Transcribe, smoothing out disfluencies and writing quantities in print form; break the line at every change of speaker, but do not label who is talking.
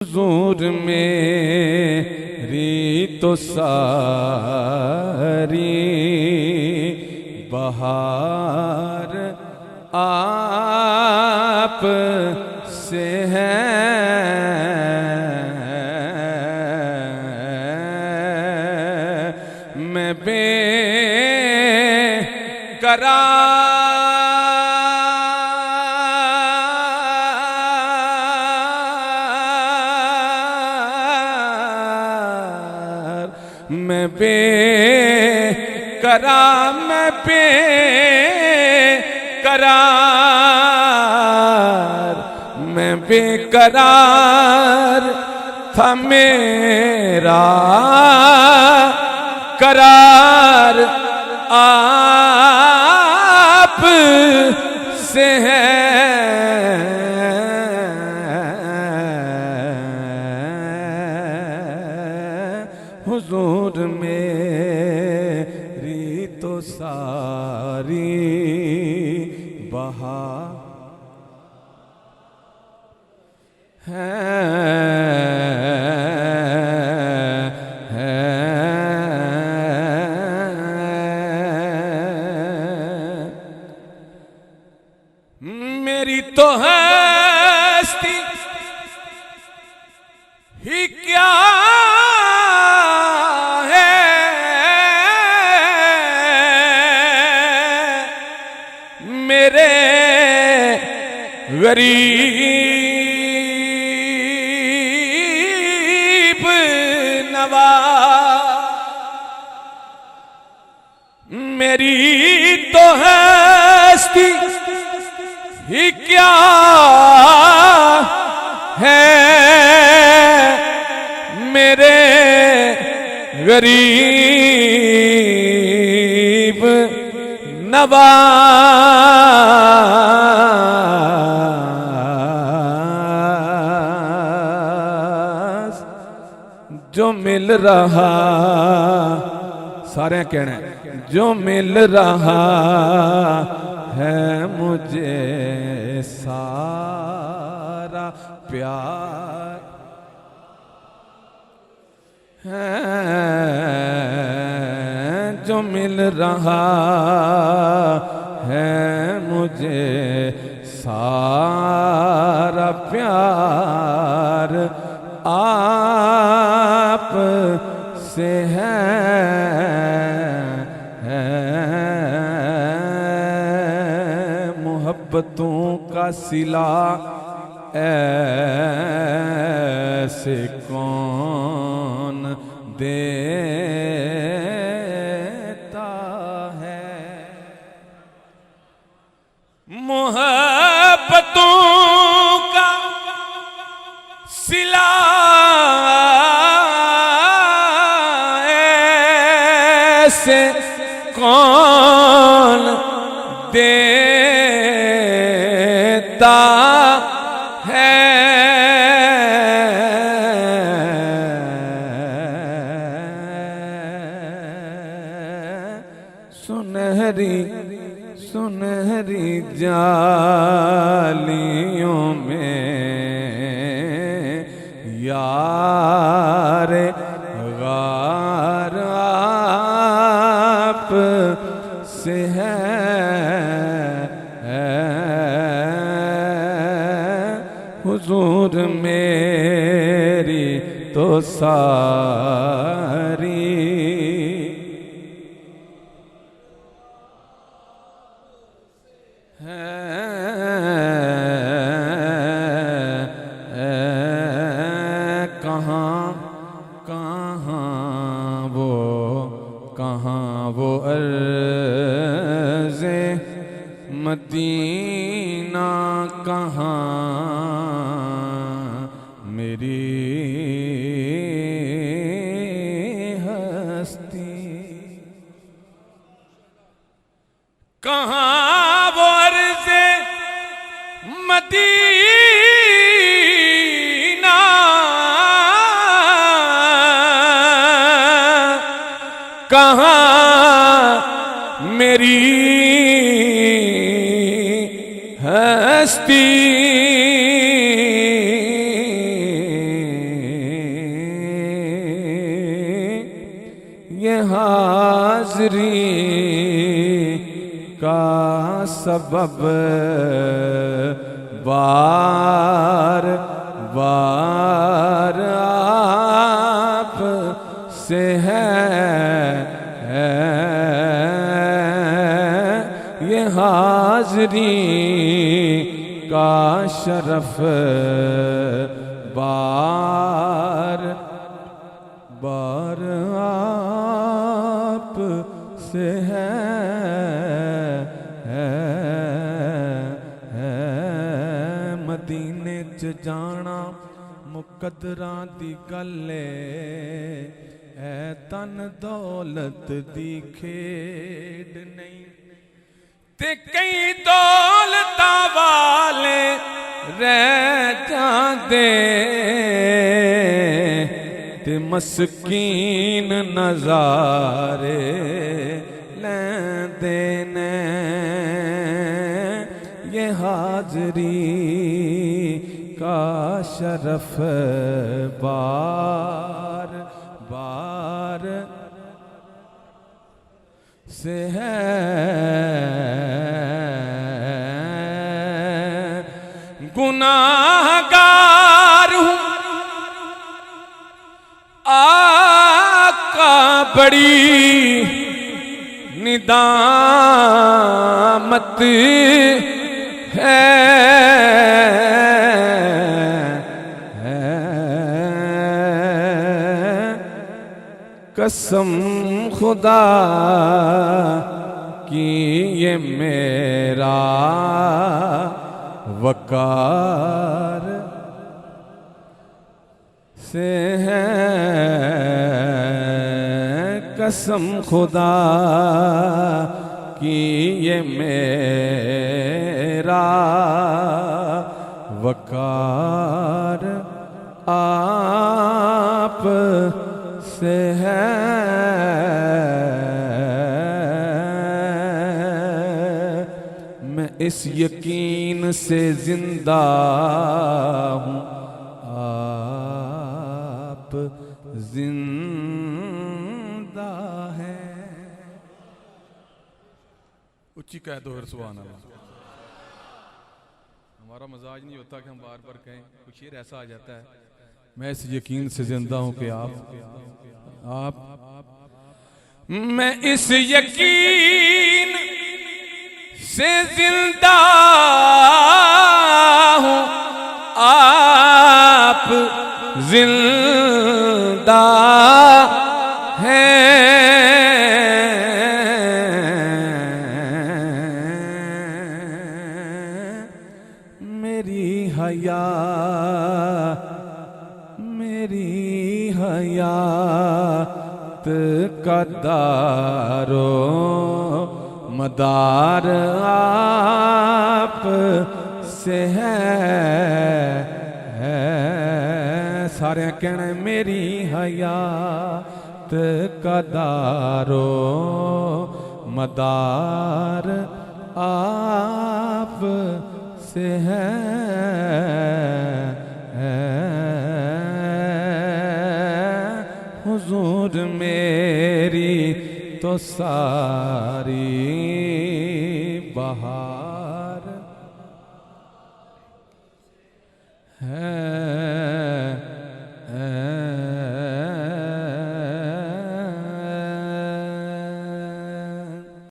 हुजूर मेरी तो सारी बहार आप से है। मैं बेकरार था मेरा करार आप से है। हुजूर मेरी तो सारी बहार मेरी तो हस्ती ही क्या है, मेरे गरीब नवाज। मेरी तो हस्ती ही क्या है, मेरे गरीब नवाज। जो मिल रहा सारे कहना है, जो मिल रहा है मुझे सारा प्यार है। जो मिल रहा है मुझे सारा प्यार आप से है। मोहब्बतों का सिला ऐसे कौन देता है। मोहब्बतों का सिला ऐसे कौन देता है। सुनहरी सुनहरी जालियों में यार गार आप से है। हुजूर मेरी तो सारी कहाँ वो अर्ज़े मदीना, कहाँ मेरी हस्ती। कहाँ वो अर्ज़े मदीना, कहाँ मेरी हस्ती। ये हाज़री का सबब बार बार आप से है। ये हाज़री का शरफ बार बार आप से है। मदीने च जाना मुकद्दरां दी गल है, तन दौलत दी खेड नहीं। ते कई दौलतां वाले रह जांदे ते मस्कीन नज़ारे लैंदे ने। ये हाज़री का शरफ बार बार से है। गुनाहगार हूँ आका बड़ी निदामत है। कसम खुदा की ये मेरा वकार से है। कसम खुदा की ये मेरा वकार आप से है। मैं इस यकीन से जिंदा हूँ आप जिंदा है। उच्ची कह दो सुभान अल्लाह। हमारा मजाज नहीं होता कि हम बार बार कहें, कुछ शेर ऐसा आ जाता है। मैं इस यकीन से जिंदा हूं कि आप मैं इस यकीन से जिंदा हूं आप जिंदा हैं। मेरी हयात का दारो मदार आप से है। सारे कहना मेरी हयात का दारो मदार आप से है। हुजूर मेरी तो सारी बहार है।